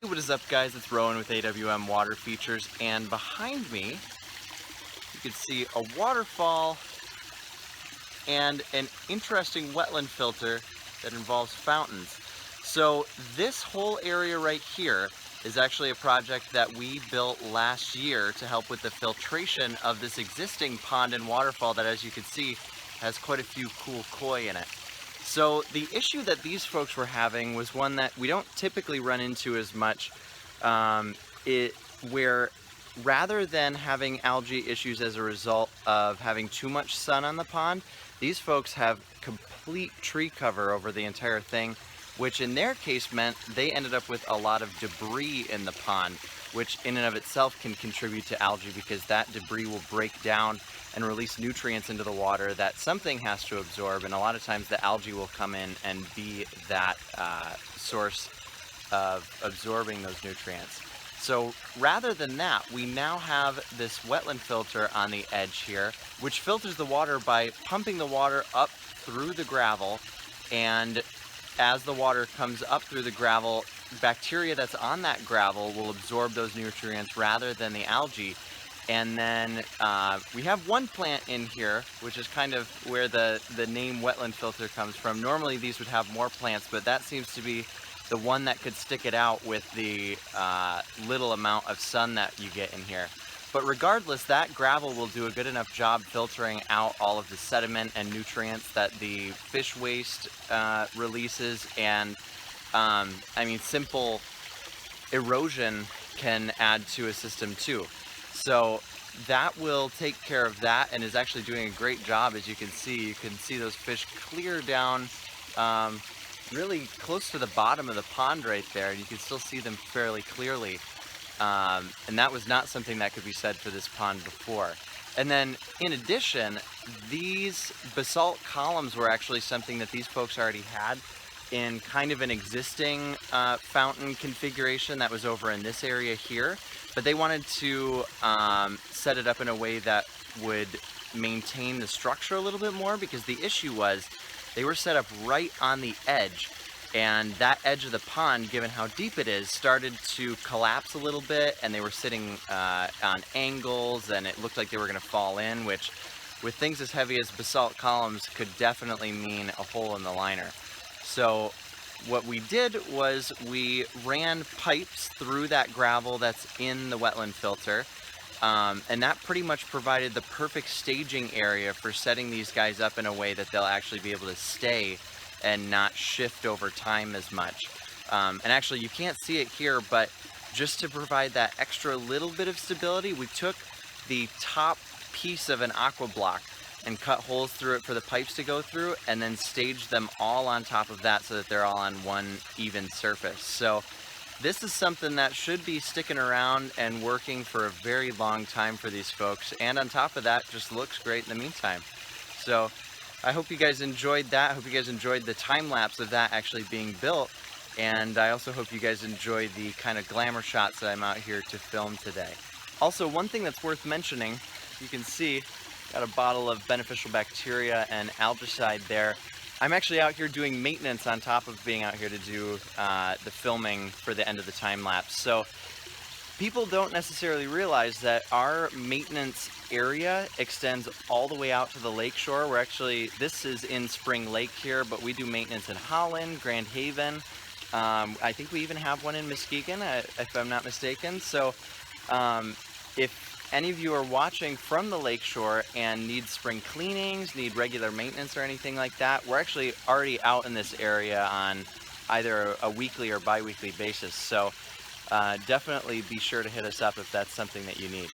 Hey, what is up, guys? It's Rowan with AWM Water Features, and behind me you can see a waterfall and an interesting wetland filter that involves fountains. So this whole area right here is actually a project that we built last year to help with the filtration of this existing pond and waterfall that, as you can see, has quite a few cool koi in it. So the issue that these folks were having was one that we don't typically run into as much, um, where rather than having algae issues as a result of having too much sun on the pond, these folks have complete tree cover over the entire thing, which in their case meant they ended up with a lot of debris in the pond, which in and of itself can contribute to algae because that debris will break down and release nutrients into the water that something has to absorb, and a lot of times the algae will come in and be that source of absorbing those nutrients. So rather than that, we now have this wetland filter on the edge here, which filters the water by pumping the water up through the gravel, and as the water comes up through the gravel, bacteria that's on that gravel will absorb those nutrients rather than the algae. And then we have one plant in here, which is kind of where the name wetland filter comes from. Normally these would have more plants, but that seems to be the one that could stick it out with the little amount of sun that you get in here. But regardless, that gravel will do a good enough job filtering out all of the sediment and nutrients that the fish waste releases, and I mean, simple erosion can add to a system too. So that will take care of that and is actually doing a great job. As you can see those fish clear down really close to the bottom of the pond right there, and you can still see them fairly clearly. And that was not something that could be said for this pond before. And then in addition, these basalt columns were actually something that these folks already had in kind of an existing fountain configuration that was over in this area here, but they wanted to set it up in a way that would maintain the structure a little bit more, because the issue was they were set up right on the edge, and that edge of the pond, given how deep it is, started to collapse a little bit, and they were sitting on angles, and it looked like they were going to fall in, which with things as heavy as basalt columns could definitely mean a hole in the liner. So what we did was we ran pipes through that gravel that's in the wetland filter, and that pretty much provided the perfect staging area for setting these guys up in a way that they'll actually be able to stay and not shift over time as much. And actually you can't see it here, but just to provide that extra little bit of stability, we took the top piece of an aqua block and cut holes through it for the pipes to go through, and then staged them all on top of that so that they're all on one even surface. So this is something that should be sticking around and working for a very long time for these folks, and on top of that, just looks great in the meantime. So I hope you guys enjoyed that. I hope you guys enjoyed the time lapse of that actually being built, and I also hope you guys enjoy the kind of glamour shots that I'm out here to film today. Also, one thing that's worth mentioning, you can see got a bottle of beneficial bacteria and algicide there. I'm actually out here doing maintenance on top of being out here to do the filming for the end of the time lapse. So people don't necessarily realize that our maintenance area extends all the way out to the lake shore. We're actually, this is in Spring Lake here, but we do maintenance in Holland, Grand Haven. I think we even have one in Muskegon, if I'm not mistaken. So if any of you are watching from the lakeshore and need spring cleanings, need regular maintenance or anything like that, we're actually already out in this area on either a weekly or bi-weekly basis. So definitely be sure to hit us up if that's something that you need.